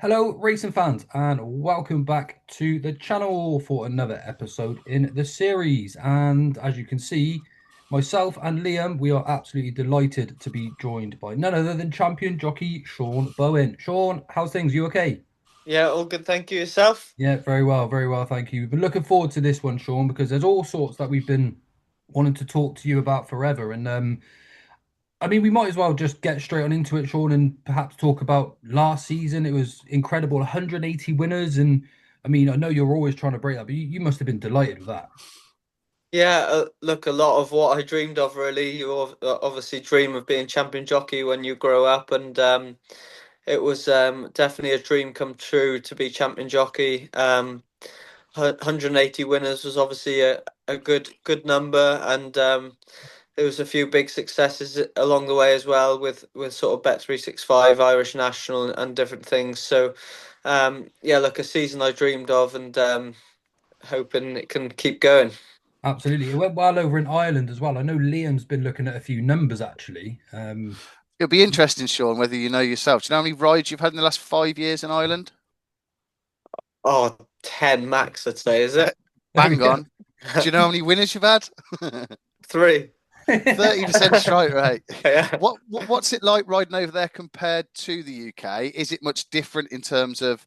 Hello, racing fans, and welcome back to the channel for another episode in the series. And as you can see, myself and Liam, we are absolutely delighted to be joined by none other than champion jockey Sean Bowen. Sean, how's things? You okay? Yeah, all good. Thank you. Yourself? Yeah, very well, thank you. We've been looking forward to this one, Sean, because there's all sorts that we've been wanting to talk to you about forever. And I mean, we might as well just get straight on into it, Sean, and perhaps talk about last season. It was incredible, 180 winners, and I mean, I know you're always trying to break that, but you must have been delighted with that. Yeah, look, a lot of what I dreamed of, really. Obviously dream of being champion jockey when you grow up, and it was definitely a dream come true to be champion jockey. 180 winners was obviously a good number, and there was a few big successes along the way as well with sort of Bet365, Irish National, and different things. So, yeah, look, a season I dreamed of, and hoping it can keep going. Absolutely, it went well over in Ireland as well. I know Liam's been looking at a few numbers actually. It'll be interesting, Sean, whether you know yourself. Do you know how many rides you've had in the last 5 years in Ireland? Oh, 10 max, I'd say, is it? There we Bang go. on. Do you know how many winners you've had? Three. 30% strike rate. Yeah. What's it like riding over there compared to the UK? Is it much different in terms of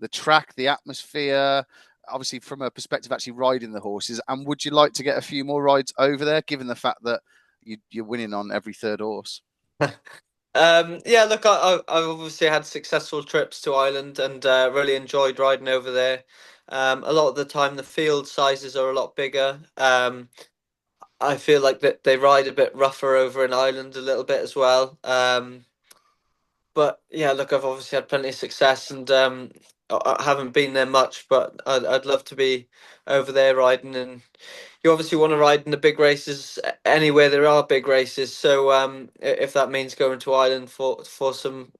the track, the atmosphere, obviously from a perspective actually riding the horses? And would you like to get a few more rides over there, given the fact that you're winning on every third horse? Yeah, look, I've obviously had successful trips to Ireland and really enjoyed riding over there. A lot of the time, the field sizes are a lot bigger. I feel like that they ride a bit rougher over in Ireland a little bit as well. But yeah, look, I've obviously had plenty of success, and I haven't been there much, but I'd love to be over there riding. And you obviously want to ride in the big races anywhere there are big races. So if that means going to Ireland for some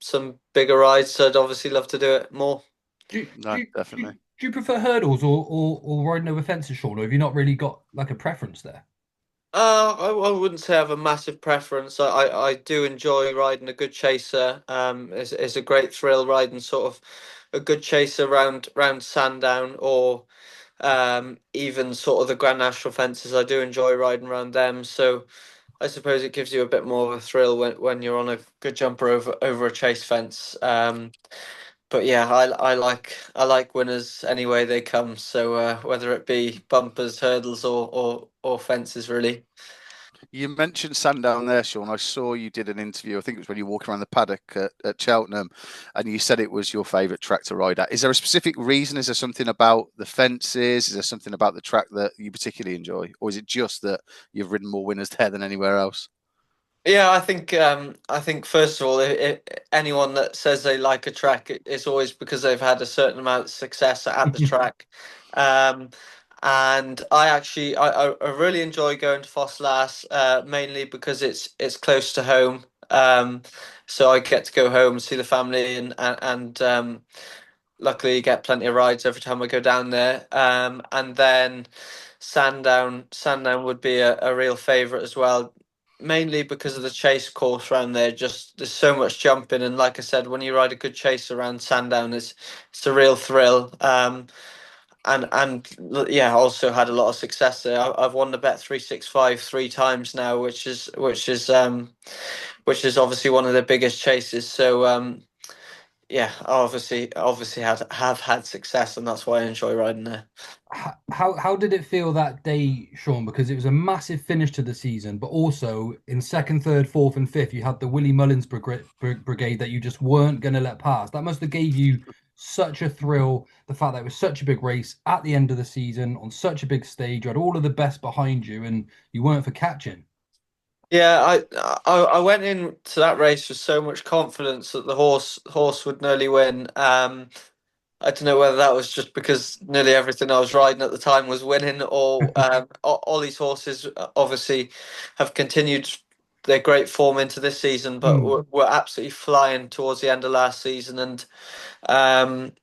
bigger rides, I'd obviously love to do it more. do, you- do, No, you- do, you- definitely. do you prefer hurdles or riding over fences, Sean, or have you not really got like a preference there? I wouldn't say I have a massive preference. I do enjoy riding a good chaser. It's a great thrill riding sort of a good chaser round Sandown or even sort of the Grand National fences. I do enjoy riding around them. So I suppose it gives you a bit more of a thrill when you're on a good jumper over a chase fence. But yeah, I like winners any way they come. So whether it be bumpers, hurdles, or fences, really. You mentioned Sandown there, Sean. I saw you did an interview. I think it was when you were walking around the paddock at Cheltenham, and you said it was your favourite track to ride at. Is there a specific reason? Is there something about the fences? Is there something about the track that you particularly enjoy, or is it just that you've ridden more winners there than anywhere else? Yeah, I think first of all, anyone that says they like a track, it's always because they've had a certain amount of success at the track. Um, and I really enjoy going to Fosslas, mainly because it's close to home. So I get to go home and see the family, and luckily you get plenty of rides every time I go down there. And then Sandown would be a real favourite as well, mainly because of the chase course around there. Just there's so much jumping, and like I said, when you ride a good chase around Sandown, it's a real thrill. And yeah, I also had a lot of success there. I've won the Bet365 three times now, which is obviously one of the biggest chases. So yeah, I obviously have had success, and that's why I enjoy riding there. How did it feel that day, Sean? Because it was a massive finish to the season, but also in second, third, fourth, and fifth, you had the Willie Mullins brigade that you just weren't going to let pass. That must have gave you such a thrill. The fact that it was such a big race at the end of the season on such a big stage, you had all of the best behind you, and you weren't for catching. Yeah, I went into that race with so much confidence that the horse would nearly win. I don't know whether that was just because nearly everything I was riding at the time was winning, or Ollie's horses obviously have continued their great form into this season, but Hmm. were absolutely flying towards the end of last season, and um,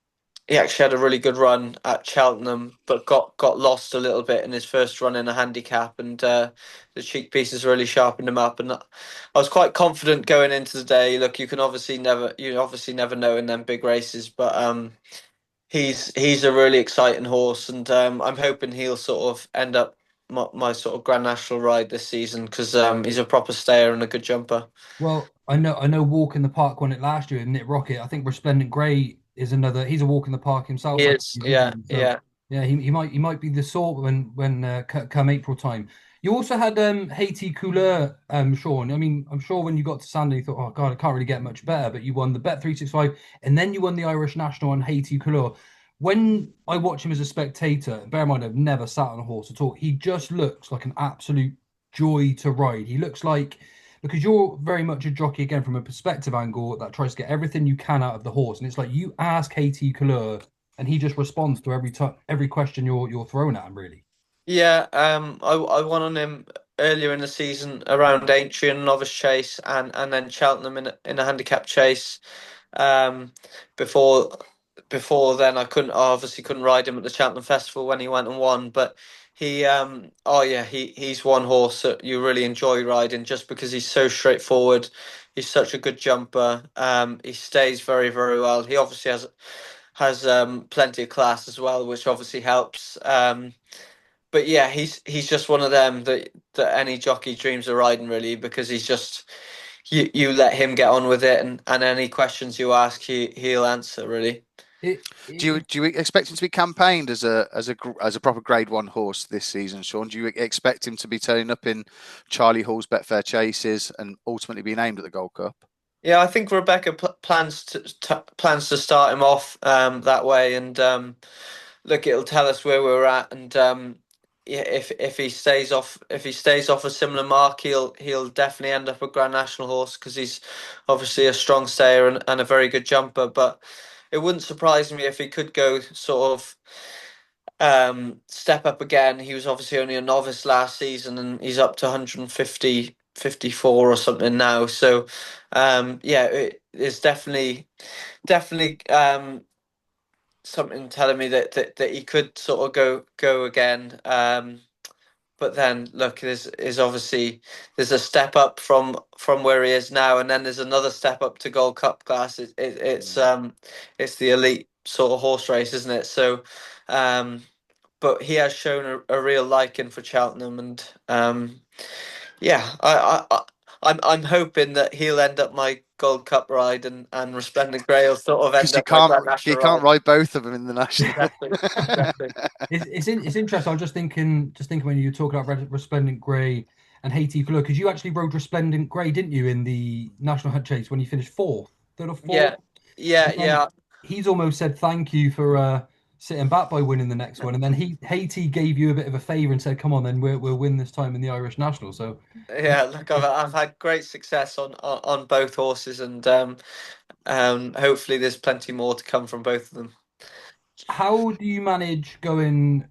he actually had a really good run at Cheltenham, but got lost a little bit in his first run in a handicap, and the cheek pieces really sharpened him up. And I was quite confident going into the day. Look, you obviously never know in them big races, but he's a really exciting horse, and I'm hoping he'll sort of end up my sort of Grand National ride this season because he's a proper stayer and a good jumper. Well, I know Walk in the Park won it last year, and Nick Rocket. I think Resplendent Grey is another. He's a Walk in the Park himself, He I is, believe, yeah, isn't he? So yeah. yeah, he might be the sort when come April time. You also had Haiti Couleurs, Sean. I mean, I'm sure when you got to Sunday, you thought, oh God, I can't really get much better. But you won the Bet 365, and then you won the Irish National on Haiti Couleurs. When I watch him as a spectator, bear in mind I've never sat on a horse at all. He just looks like an absolute joy to ride. He looks like because you're very much a jockey again from a perspective angle that tries to get everything you can out of the horse, and it's like you ask Haiti Couleur, and he just responds to every question you're throwing at him, really. Yeah, I won on him earlier in the season around Aintree and Novice Chase, and then Cheltenham in a handicap chase. Um, before before then, I obviously couldn't ride him at the Cheltenham Festival when he went and won, but oh yeah, he's one horse that you really enjoy riding just because he's so straightforward. He's such a good jumper. He stays very, very well. He obviously has plenty of class as well, which obviously helps. But yeah, he's just one of them that any jockey dreams of riding really because he's just you let him get on with it, and any questions you ask he'll answer really. It, Do you it, do you expect him to be campaigned as a proper Grade One horse this season, Sean? Do you expect him to be turning up in Charlie Hall's Betfair Chases and ultimately being aimed at the Gold Cup? Yeah, I think Rebecca plans to start him off that way, and look, it'll tell us where we're at, and yeah, if he stays off a similar mark, he'll definitely end up a Grand National horse because he's obviously a strong stayer and a very good jumper. But it wouldn't surprise me if he could go sort of step up again. He was obviously only a novice last season, and he's up to 150, 54 or something now. So yeah, it's definitely something telling me that he could sort of go again. But then look, there's obviously there's a step up from where he is now, and then there's another step up to Gold Cup class. It's the elite sort of horse race, isn't it? So, but he has shown a real liking for Cheltenham, and yeah, I'm hoping that he'll end up my Gold Cup ride, and Resplendent Grey will sort of Because end up my Grand you National can't ride. ride both of them in the national. Exactly, exactly. it's interesting. I was just thinking when you were talking about Resplendent Grey and Haiti Couleur, because you actually rode Resplendent Grey, didn't you, in the National Hunt Chase when you finished fourth, third or fourth? Yeah, yeah, And then yeah. he's almost said thank you for sitting back by winning the next one. And then Haiti gave you a bit of a favour and said, "Come on, then we'll win this time in the Irish National." So, Yeah, look, I've had great success on both horses, and hopefully there's plenty more to come from both of them. how do you manage going?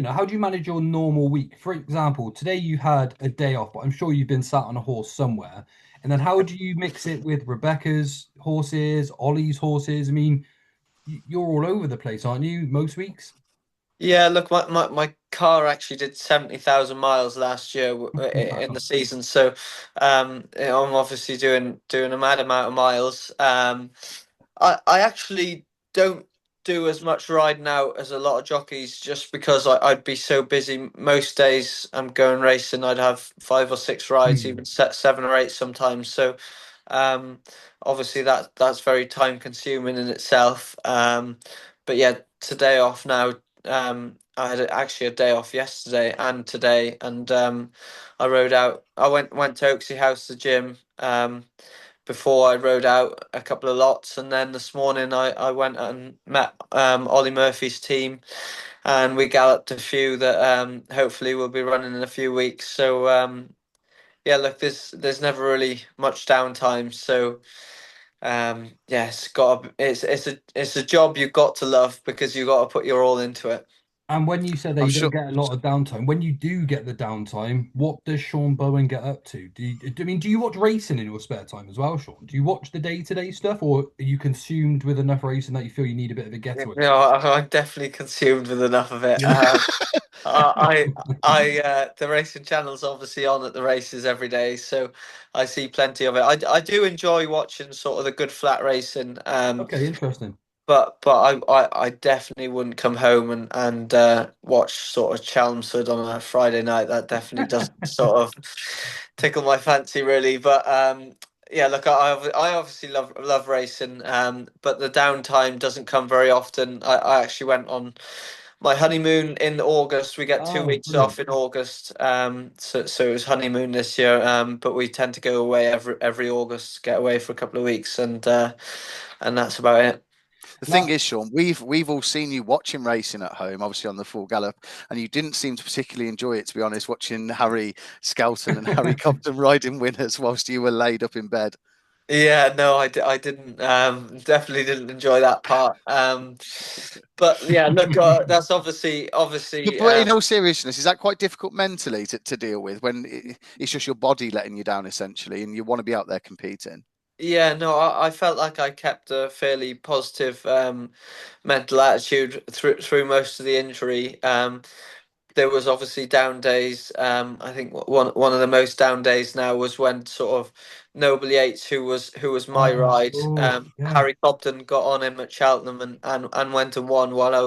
How do you manage your normal week? For example, today you had a day off, but I'm sure you've been sat on a horse somewhere. And then how do you mix it with Rebecca's horses, Ollie's horses? I mean, you're all over the place, aren't you? Most weeks. Yeah, look, my car actually did 70,000 miles last year in the Wow. season, so I'm obviously doing a mad amount of miles. I actually don't do as much riding out as a lot of jockeys just because I'd be so busy. Most days I'm going racing, I'd have five or six rides, Hmm. even set seven or eight sometimes. So um, obviously that's very time consuming in itself. But yeah, today off now. I had actually a day off yesterday and today, and I rode out. I went to Oaksey House, the gym. Before I rode out a couple of lots, and then this morning I went and met Ollie Murphy's team, and we galloped a few that hopefully will be running in a few weeks. So yeah, look, there's never really much downtime. So yeah, it's a job you've got to love because you've got to put your all into it. And when you said that I'm you don't sure. get a lot of downtime, when you do get the downtime, what does Sean Bowen get up to? Do you watch racing in your spare time as well, Sean? Do you watch the day-to-day stuff, or are you consumed with enough racing that you feel you need a bit of a getaway? No, I'm definitely consumed with enough of it. Yeah. The racing channel's obviously on at the races every day, so I see plenty of it. I do enjoy watching sort of the good flat racing. Okay, interesting. But I definitely wouldn't come home and watch sort of Chelmsford on a Friday night. That definitely doesn't sort of tickle my fancy really. But yeah, look, I obviously love racing, but the downtime doesn't come very often. I actually went on my honeymoon in August. We get two Oh, weeks brilliant. off in August. So it was honeymoon this year. But we tend to go away every August, get away for a couple of weeks, and that's about it. The thing That is, Sean, we've all seen you watching racing at home, obviously on the full gallop, and you didn't seem to particularly enjoy it, to be honest, watching Harry Skelton and Harry Cobden riding winners whilst you were laid up in bed. Yeah, no, I didn't definitely didn't enjoy that part. But yeah, look, that's Yeah, obviously but in all seriousness, is that quite difficult mentally to deal with when it's just your body letting you down essentially, and you want to be out there competing? yeah, no, I felt like I kept a fairly positive mental attitude through most of the injury. There was obviously down days. I think one of the most down days now was when sort of Noble Yates, who was my ride, oh, yeah. Harry Cobden got on him at Cheltenham and went and won while I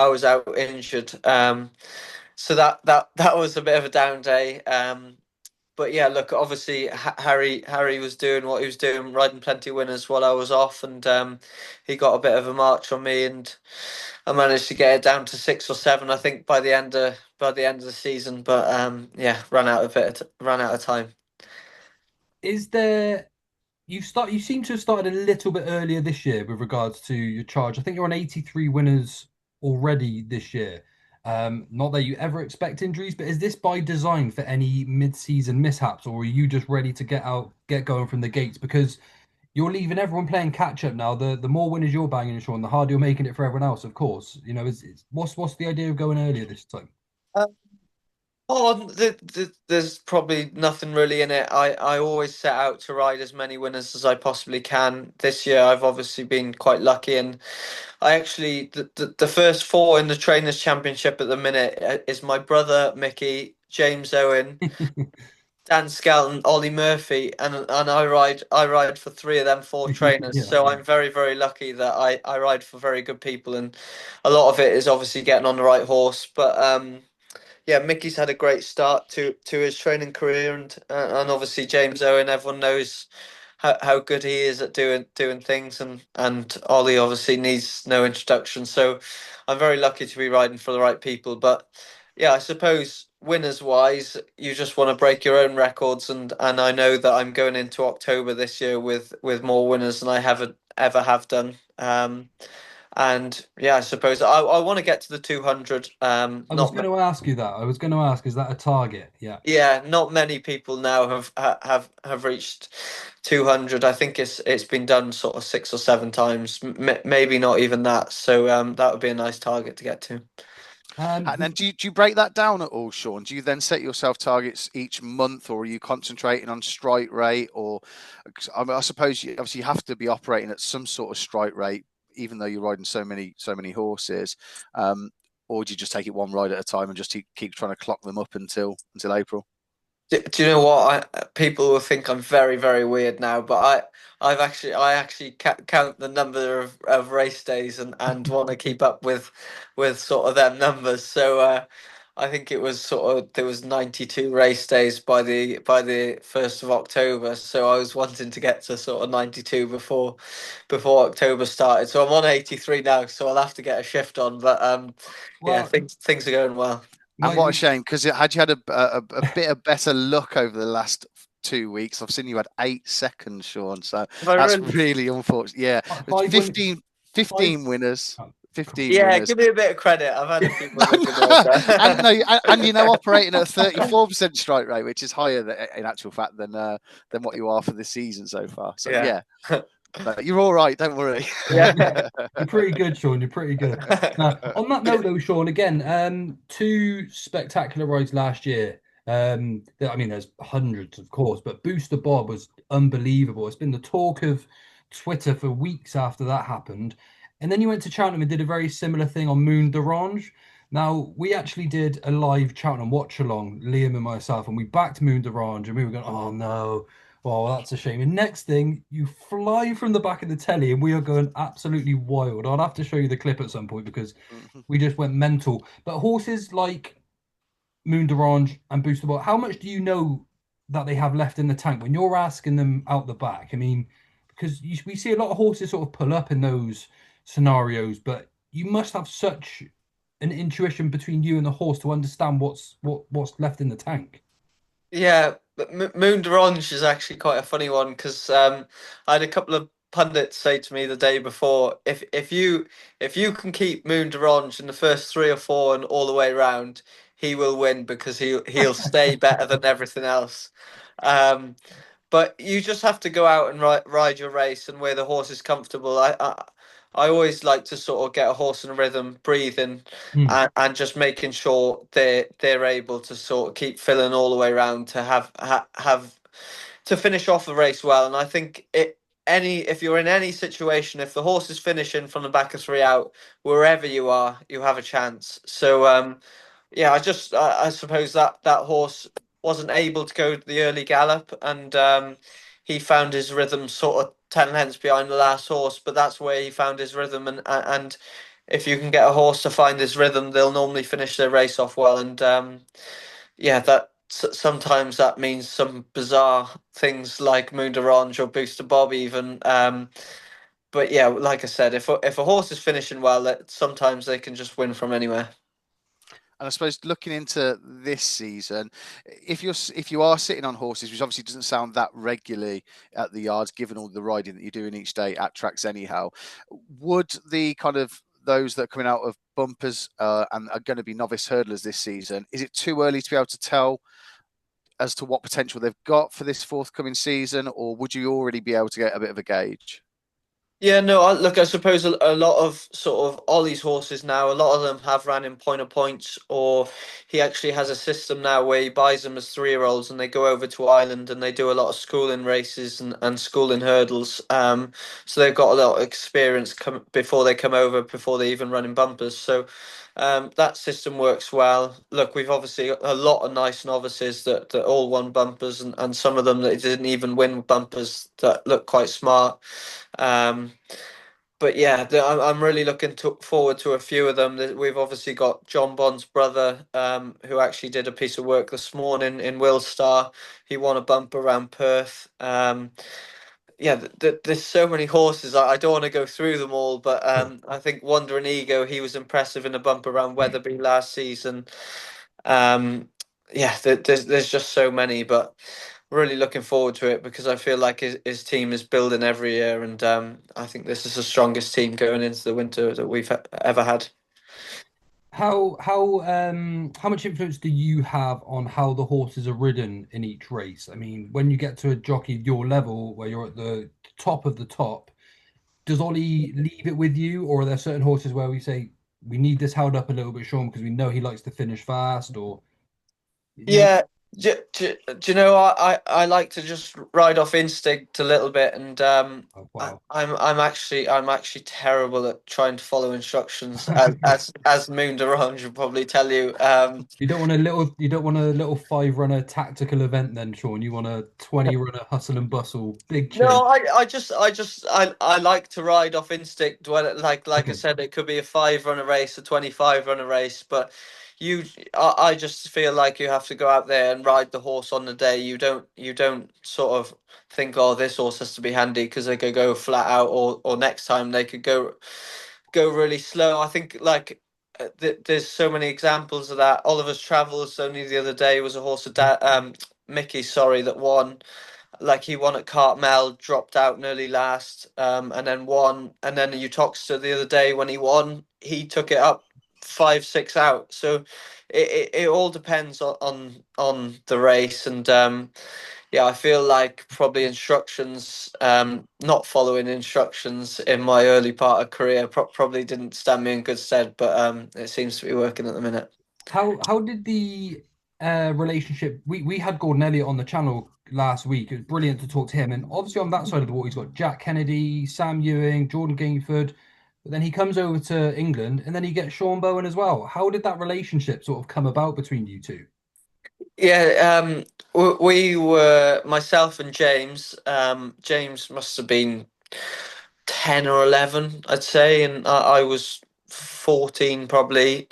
was out injured. So that was a bit of a down day. But yeah, look, obviously Harry was doing what he was doing, riding plenty of winners while I was off, and he got a bit of a march on me, and I managed to get it down to 6 or 7, I think, by the end of the season. But yeah, ran out of time. Is there you seem to have started a little bit earlier this year with regards to your charge. I think you're on 83 winners already this year. Not that you ever expect injuries, but is this by design for any mid-season mishaps, or are you just ready to get going from the gates? Because you're leaving everyone playing catch up now. The more winners you're banging, Sean, the harder you're making it for everyone else, of course. What's the idea of going earlier this time? Oh, there's probably nothing really in it. I always set out to ride as many winners as I possibly can. This year, I've obviously been quite lucky, and I actually the first four in the Trainers' Championship at the minute is my brother Mickey, James Owen, Dan Skelton, Ollie Murphy, and I ride for three of them four trainers. Yeah, So I'm very very lucky that I ride for very good people, and a lot of it is obviously getting on the right horse, but yeah, Mickey's had a great start to his training career, and obviously James Owen, everyone knows how good he is at doing things, and Ollie obviously needs no introduction. So I'm very lucky to be riding for the right people. But yeah, I suppose winners wise, you just want to break your own records, and I know that I'm going into October this year with more winners than I ever have done. And yeah, I suppose I want to get to the 200. I was going to ask you that. I was going to ask, is that a target? Yeah. Yeah, not many people now have reached 200. I think it's been done sort of 6 or 7 times, maybe not even that. So that would be a nice target to get to. And then do you break that down at all, Sean? Do you then set yourself targets each month, or are you concentrating on strike rate? Or I suppose you obviously have to be operating at some sort of strike rate, even though you're riding so many horses. Or do you just take it one ride at a time and just keep trying to clock them up until April? Do you know what? People will think I'm very, very weird now, but I actually count the number of race days and want to keep up with sort of them numbers. So I think it was sort of there was 92 race days by the 1st of October. So I was wanting to get to sort of 92 before October started. So I'm on 83 now, so I'll have to get a shift on. But yeah, Well, things are going well. And what a like shame, because had you had a bit of better luck over the last 2 weeks, I've seen you had 8 seconds, Sean. So Have I that's really? really unfortunate. Yeah, it's five wins, 15, five. 15 winners. Oh, 15 Yeah, winners. give me a bit of credit. I've had a few No, winners in no. And there. no, and operating at a 34% strike rate, which is higher in actual fact than what you are for this season so far. So Yeah. yeah, No, you're all right. Don't worry. Yeah. You're pretty good, Sean. You're pretty good. On that note, though, Sean, again, two spectacular rides last year. I mean, there's hundreds, of course, but Booster Bob was unbelievable. It's been the talk of Twitter for weeks after that happened. And then you went to Cheltenham and did a very similar thing on Moon d'Orange. Now, we actually did a live Cheltenham watch along, Liam and myself, and we backed Moon d'Orange, and we were going, oh no. Oh, that's a shame. And next thing, you fly from the back of the telly, and we are going absolutely wild. I'll have to show you the clip at some point because we just went mental. But horses like Moon d'Orange and Booster Ball, how much do you know that they have left in the tank when you're asking them out the back? I mean, because we see a lot of horses sort of pull up in those scenarios, but you must have such an intuition between you and the horse to understand what's left in the tank. Yeah, but Moon d'Orange is actually quite a funny one because I had a couple of pundits say to me the day before, if you can keep Moon d'Orange in the first three or four and all the way round, he will win because he'll stay better than everything else. Um, but you just have to go out and ride your race and where the horse is comfortable. I always like to sort of get a horse in a rhythm, breathing, Hmm. and just making sure they're able to sort of keep filling all the way around to have to finish off the race well. And I think if you're in any situation, if the horse is finishing from the back of three out, wherever you are, you have a chance. So yeah, I suppose that horse wasn't able to go the early gallop, and he found his rhythm sort of 10 lengths behind the last horse. But that's where he found his rhythm, and if you can get a horse to find his rhythm, they'll normally finish their race off well. And yeah, sometimes that means some bizarre things like Moon d'Orange or Booster Bob even. But yeah, like I said, if a horse is finishing well, sometimes they can just win from anywhere. And I suppose looking into this season, if you are sitting on horses, which obviously doesn't sound that regularly at the yards, given all the riding that you're doing each day at tracks anyhow, would the kind of those that are coming out of bumpers and are going to be novice hurdlers this season, is it too early to be able to tell as to what potential they've got for this forthcoming season, or would you already be able to get a bit of a gauge? Yeah, no, look, I suppose a lot of sort of Ollie's horses now, a lot of them have ran in point of points, or he actually has a system now where he buys them as 3-year-olds and they go over to Ireland and they do a lot of schooling races and schooling hurdles. So they've got a lot of experience before they come over, before they even run in bumpers. So that system works well. Look, we've obviously got a lot of nice novices that all won bumpers, and some of them that didn't even win bumpers that look quite smart. Um, but yeah, I'm really looking forward to a few of them. We've obviously got John Bond's brother, who actually did a piece of work this morning in Willstar. He won a bumper around Perth. Yeah, there's so many horses. I don't want to go through them all, but Sure. I think Wandering Ego, he was impressive in a bumper around Weatherby last season. Um, yeah, there's just so many, but really looking forward to it because I feel like his team is building every year, and I think this is the strongest team going into the winter that we've ever had. How much influence do you have on how the horses are ridden in each race? I mean, when you get to a jockey of your level where you're at the top of the top, does Ollie leave it with you, or are there certain horses where we say we need this held up a little bit, Sean, because we know he likes to finish fast, or you know? Yeah, do you know I like to just ride off instinct a little bit, and Oh, wow. I'm actually terrible at trying to follow instructions as Moon Durange will probably tell you. You don't want a little 5 runner tactical event then, Sean. You want a 20 runner hustle and bustle, big chase. No, I like to ride off instinct. When like I Okay. said, it could be a 5-runner race, a 25-runner race, but I just feel like you have to go out there and ride the horse on the day. You don't sort of think, oh, this horse has to be handy because they could go flat out, or next time they could go really slow. I think like there's so many examples of that. Oliver's Travels only the other day was a horse of Mickey, sorry, that won. Like he won at Cartmel, dropped out nearly last, and then won. And then Utoxeter the other day when he won, he took it up 5-6 out. So it all depends on the race, and yeah, I feel like probably not following instructions in my early part of career probably didn't stand me in good stead, but it seems to be working at the minute. How did the relationship? We had Gordon Elliott on the channel last week. It was brilliant to talk to him. And obviously on that side of the water, he's got Jack Kennedy, Sam Ewing, Jordan Gainford. But then he comes over to England, and then he gets Sean Bowen as well. How did that relationship sort of come about between you two? Yeah, we were myself and James. James must have been 10 or 11, I'd say, and I was 14 probably.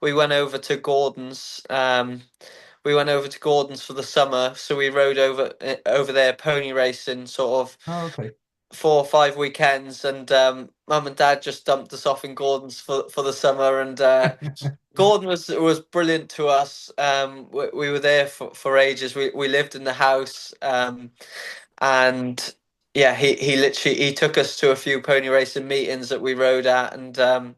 We went over to Gordon's. We went over to Gordon's for the summer, so we rode over there pony racing sort of Oh, okay. 4 or 5 weekends, and Mum and Dad just dumped us off in Gordon's for the summer, and Gordon was brilliant to us. We were there for ages. We lived in the house, and yeah, he literally he took us to a few pony racing meetings that we rode at, and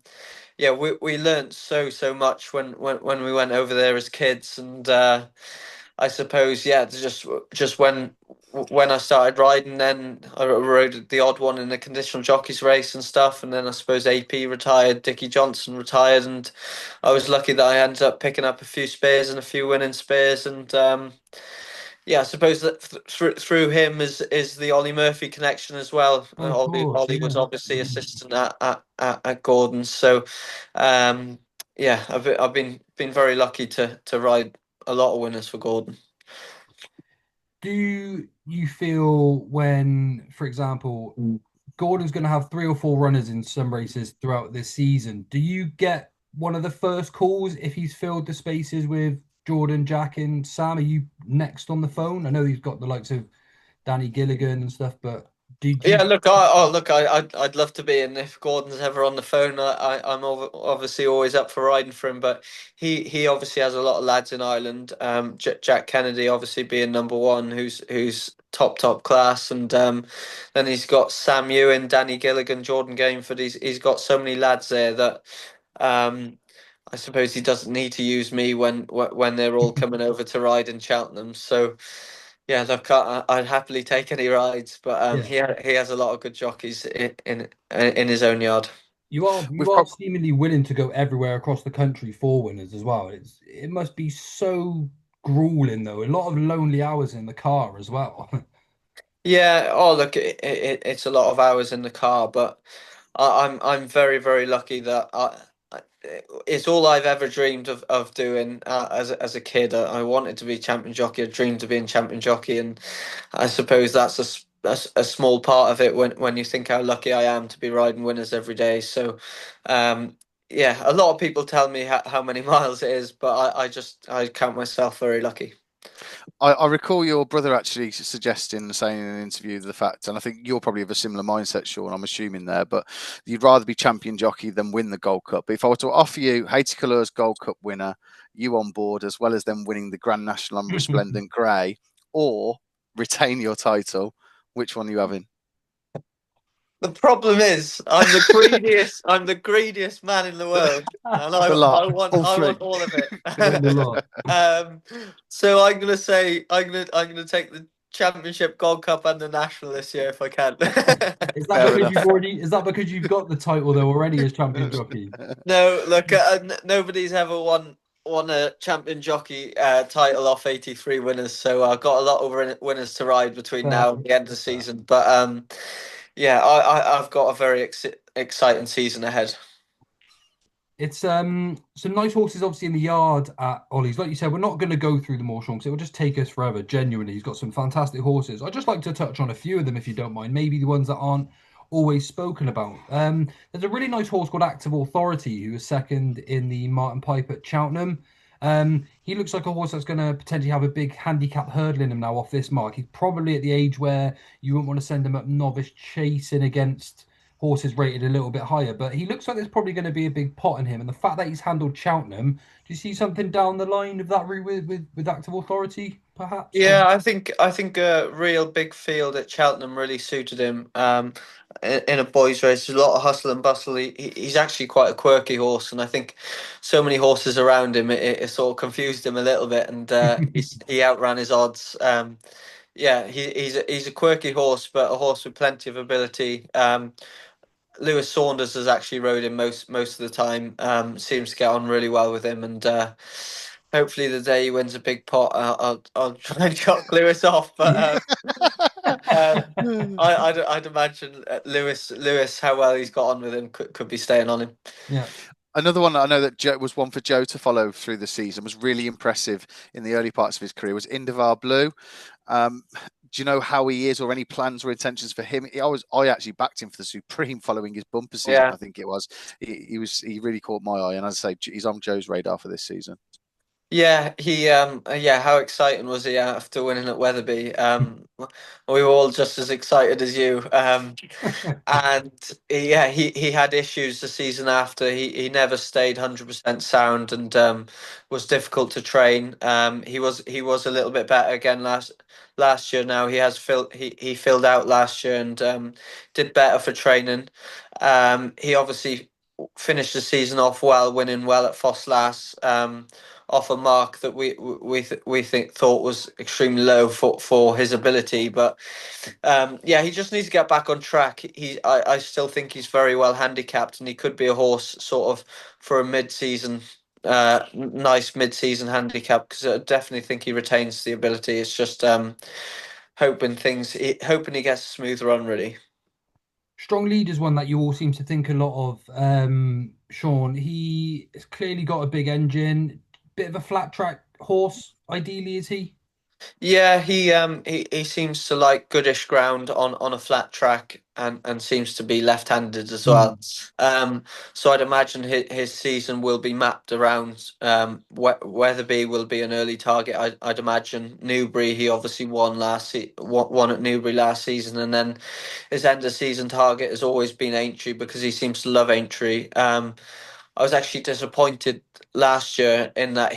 yeah, we learnt so much when we went over there as kids, and I suppose yeah, just when I started riding, then I rode the odd one in a conditional jockeys race and stuff, and then I suppose AP retired, Dickie Johnson retired, and I was lucky that I ended up picking up a few spares and a few winning spares, and yeah, I suppose that through him is the Ollie Murphy connection as well. Oh, of course, Ollie was yeah. obviously assistant at Gordon's, so um, yeah, I've been very lucky to ride a lot of winners for Gordon. Do you feel when, for example, Gordon's going to have three or four runners in some races throughout this season? Do you get one of the first calls if he's filled the spaces with Jordan, Jack, and Sam? Are you next on the phone? I know he's got the likes of Danny Gilligan and stuff, but do you? Yeah, look, I'd love to be, and if Gordon's ever on the phone, I'm obviously always up for riding for him. But he obviously has a lot of lads in Ireland. Jack Kennedy obviously being number one, who's top class, and then he's got Sam Ewan, Danny Gilligan, Jordan Gainford. He's got so many lads there that um, I suppose he doesn't need to use me when they're all coming over to ride in Cheltenham. So. Yeah, look, I'd happily take any rides, but Yeah, he has a lot of good jockeys in his own yard. you We've are probably seemingly willing to go everywhere across the country for winners as well. It must be so grueling though. A lot of lonely hours in the car as well. Yeah, oh look, it's a lot of hours in the car, but I'm very lucky that it's all I've ever dreamed of doing as a kid. I wanted to be champion jockey. I dreamed of being champion jockey, and I suppose that's a small part of it when you think how lucky I am to be riding winners every day. So, yeah, a lot of people tell me how many miles it is, but I count myself very lucky. I recall your brother actually suggesting, saying in an interview, the fact, and I think you're probably of a similar mindset, Sean, I'm assuming there, but you'd rather be champion jockey than win the Gold Cup. But if I were to offer you Haiti Couleurs Gold Cup winner, you on board, as well as them winning the Grand National on Resplendent Grey, or retain your title, which one are you having? The problem is, I'm the greediest. I'm the greediest man in the world, and The lot, I want all three. all of it. You want the lot. So I'm gonna say I'm gonna take the championship, Gold Cup, and the national this year if I can. Fair enough. Is that because you've got the title though already as champion jockey? No, look, nobody's ever won a champion jockey title off 83 winners, so I've got a lot of winners to ride between Fair, now and the end of the fair. season. But yeah, I've got a very exciting season ahead. It's some nice horses obviously in the yard at Ollie's. Like you said, we're not going to go through them all, Sean, because it will just take us forever. Genuinely, he's got some fantastic horses. I'd just like to touch on a few of them if you don't mind. Maybe the ones that aren't always spoken about. There's a really nice horse called Active Authority who was second in the Martin Pipe at Cheltenham. He looks like a horse that's going to potentially have a big handicap hurdle in him now off this mark. He's probably at the age where you wouldn't want to send him up novice chasing against horses rated a little bit higher, but he looks like there's probably going to be a big pot in him. And the fact that he's handled Cheltenham, do you see something down the line of that route with Active Authority? perhaps? Yeah, I think a real big field at Cheltenham really suited him. In a boys' race, there's a lot of hustle and bustle. He's actually quite a quirky horse, and I think so many horses around him, it sort of confused him a little bit, and he outran his odds. Yeah, he's a quirky horse, but a horse with plenty of ability. Lewis Saunders has actually rode him most of the time. Seems to get on really well with him, and hopefully the day he wins a big pot, I'll try and chop Lewis off. But I'd imagine Lewis, how well he's got on with him could be staying on him. Yeah. Another one that I know that Joe, was one for Joe to follow through the season, was really impressive in the early parts of his career, was Indavar Blue. Do you know how he is or any plans or intentions for him? I actually backed him for the Supreme following his bumper season, Yeah. I think it was. He really caught my eye, and as I say, he's on Joe's radar for this season. Yeah, yeah, how exciting was he after winning at Wetherby? We were all just as excited as you. And he had issues the season after. He never stayed 100% sound, and was difficult to train. He was a little bit better again last year. Now he filled out last year and did better for training. He obviously finished the season off well, winning well at Fosslas. Off a mark that we thought was extremely low for his ability, but yeah, he just needs to get back on track. I still think he's very well handicapped, and he could be a horse sort of for a mid-season, nice mid-season handicap, because I definitely think he retains the ability. It's just hoping he gets a smooth run, really. Strong Lead is one that you all seem to think a lot of. Sean, he has clearly got a big engine, bit of a flat track horse, ideally, is he? Yeah, he seems to like goodish ground on a flat track, and seems to be left-handed as well. Mm. So I'd imagine his season will be mapped around Weatherby will be an early target. I'd imagine Newbury. He obviously won at Newbury last season, and then his end of season target has always been Aintree because he seems to love Aintree. I was actually disappointed last year in that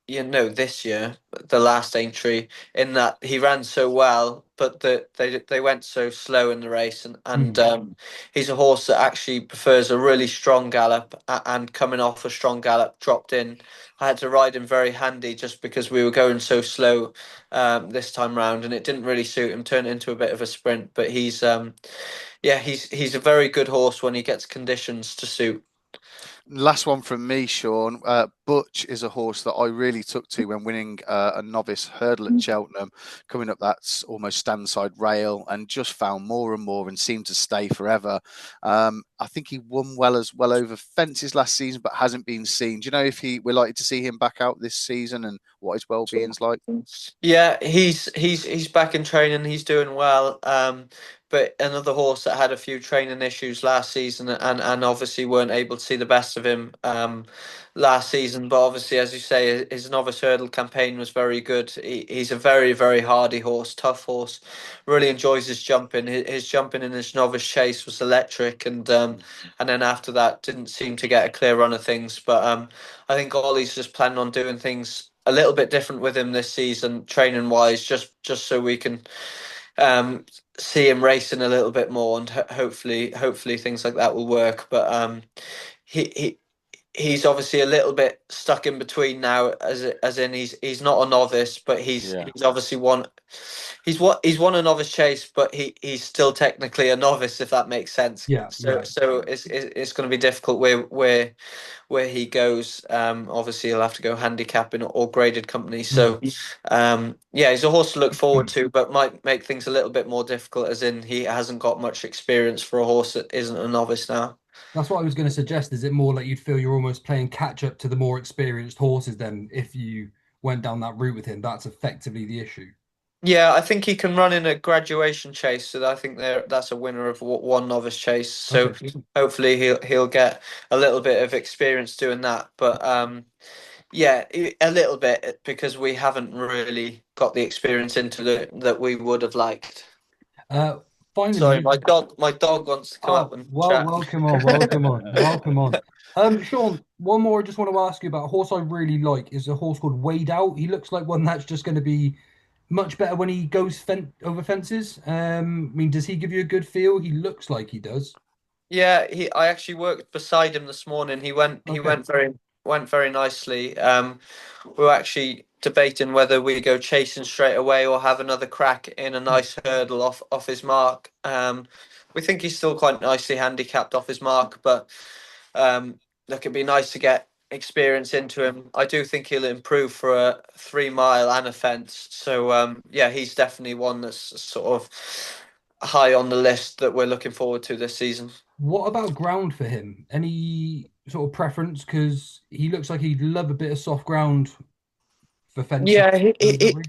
this year, the last entry, in that he ran so well, but they went so slow in the race, and Mm. he's a horse that actually prefers a really strong gallop, and coming off a strong gallop, dropped in. I had to ride him very handy just because we were going so slow this time round, and it didn't really suit him. Turned into a bit of a sprint, but he's a very good horse when he gets conditions to suit. Last one from me, Sean. Butch is a horse that I really took to when winning a novice hurdle at Cheltenham, coming up that's almost standside rail, and just found more and more and seemed to stay forever. I think he won well over fences last season, but hasn't been seen. Do you know if we're likely to see him back out this season and what his well-being's like? Yeah, he's back in training. He's doing well. But another horse that had a few training issues last season, and obviously weren't able to see the best of him last season. But obviously, as you say, his novice hurdle campaign was very good. He's a very, very hardy horse, tough horse. Really enjoys his jumping. His jumping in his novice chase was electric, and then after that didn't seem to get a clear run of things. But I think Ollie's just planning on doing things a little bit different with him this season, training wise, just so we can um, see him racing a little bit more, and hopefully things like that will work. But he he. He's obviously a little bit stuck in between now, as in he's not a novice, but Yeah. he's obviously won. He's won a novice chase, but he's still technically a novice, if that makes sense. Yeah, So yeah. so it's going to be difficult where he goes. Obviously, he'll have to go handicapping or graded company. Mm. So, yeah, he's a horse to look forward to, but might make things a little bit more difficult, as in he hasn't got much experience for a horse that isn't a novice now. That's what I was going to suggest. Is it more like you'd feel you're almost playing catch up to the more experienced horses then if you went down that route with him? That's effectively the issue. Yeah, I think he can run in a graduation chase, so I think that's a winner of one novice chase. So Okay. hopefully he'll get a little bit of experience doing that. But yeah, a little bit because we haven't really got the experience into that we would have liked. Uh, Finally, Sorry, yeah. my dog wants to come up Oh, and well, chat. welcome on, welcome on, welcome on. Sean, one more I just want to ask you about. A horse I really like is a horse called Wade Out. He looks like one that's just going to be much better when he goes over fences. I mean, does he give you a good feel? He looks like he does. Yeah, I actually worked beside him this morning. He Okay. went very nicely. We were actually debating whether we go chasing straight away or have another crack in a nice hurdle off his mark. We think he's still quite nicely handicapped off his mark, but look, it'd be nice to get experience into him. I do think he'll improve for a 3 mile and a fence. So yeah, he's definitely one that's sort of high on the list that we're looking forward to this season. What about ground for him? Any sort of preference? Because he looks like he'd love a bit of soft ground for fencing. Yeah, Don't we?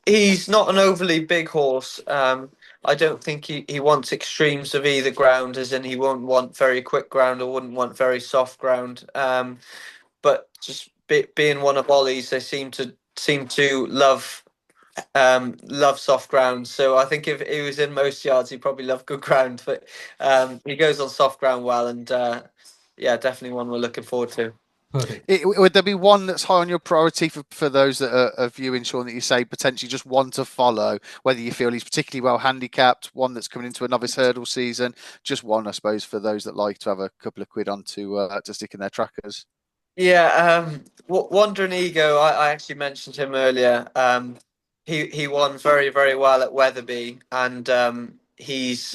he's not an overly big horse. I don't think he wants extremes of either ground, as in he won't want very quick ground or wouldn't want very soft ground. But just being one of Ollie's, they seem to love soft ground. So I think if he was in most yards, he'd probably love good ground. But he goes on soft ground well, and yeah, definitely one we're looking forward to. Perfect. Would there be one that's high on your priority for those that are viewing, Sean, that you say potentially just one to follow, whether you feel he's particularly well handicapped, one that's coming into a novice hurdle season, just one, I suppose, for those that like to have a couple of quid on to stick in their trackers? Yeah, Wandering Ego, I actually mentioned him earlier. He won very well at Wetherby, and he's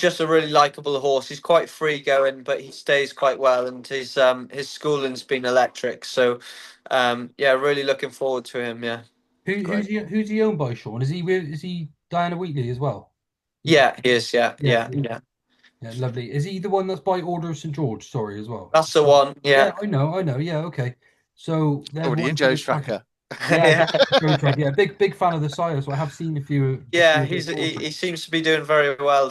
just a really likable horse. He's quite free going, but he stays quite well, and his schooling's been electric. So yeah, really looking forward to him. Yeah, Great. Who's he owned by, Sean? Is he Diana Wheatley as well? yeah, he is. Yeah, Yeah, yeah, yeah. yeah, lovely. Is he the one that's by Order of St. George? Sorry, as well. That's the one. Yeah, Yeah, I know. Yeah, okay. So they're Already one in for the Joe's track. tracker. Yeah, yeah. Joe track. Yeah, big fan of the sire. So I have seen a Yeah, few of his he horses. seems to be doing very well.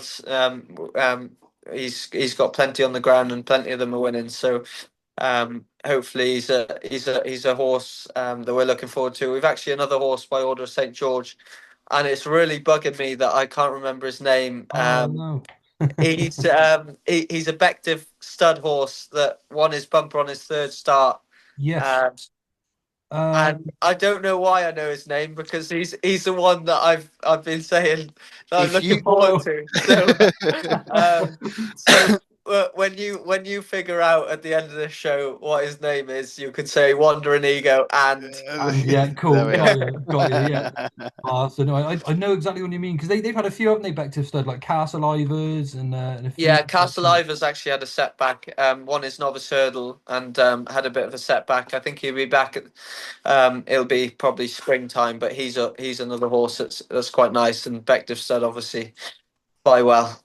He's got plenty on the ground and plenty of them are winning. So hopefully he's a horse that we're looking forward to. We've actually another horse by Order of St. George, and it's really bugging me that I can't remember his name. Oh no. He's a Bective stud horse that won his bumper on his third start. Yes. Um, and Um, I don't know why I know his name because he's the one that I've been saying that I'm If you looking forward oh. to. So when you figure out at the end of the show what his name is, you could say Wandering Ego and And yeah, there cool. we go. Got you. Yeah. So no, I know exactly what you mean because they've had a few, haven't they, Bective stud like Castle Ivers and a few. yeah, Castle Ivers actually had a setback. Won his novice hurdle and had a bit of a setback. I think he'll be back at. It'll be probably springtime, but he's another horse that's quite nice. And Bective stud obviously by well.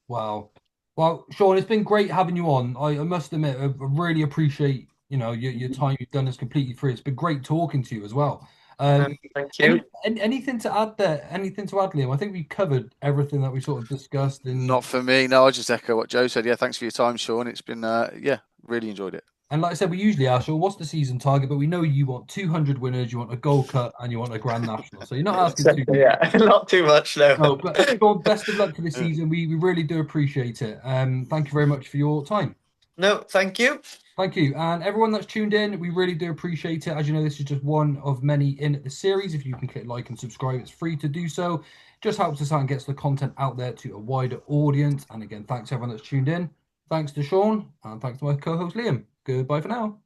Wow. Well, Sean, it's been great having you on. I must admit, I really appreciate, your time you've done this completely free. It's been great talking to you as well. Thank you. Anything to add there? Anything to add, Liam? I think we covered everything that we sort of discussed Not for me. No, I just echo what Joe said. Yeah, thanks for your time, Sean. It's been yeah, really enjoyed it. and like I said, we usually ask Sean, what's the season target? But we know you want 200 winners, you want a Gold Cup, and you want a Grand National. So you're not asking too much. Yeah, not too much, no. No, but Sean, best of luck for the season. We really do appreciate it. Thank you very much for your time. No, thank you. Thank you. And everyone that's tuned in, we really do appreciate it. As you know, this is just one of many in the series. If you can click like and subscribe, it's free to do so. Just helps us out and gets the content out there to a wider audience. And again, thanks to everyone that's tuned in. Thanks to Sean, and thanks to my co-host Liam. Goodbye for now.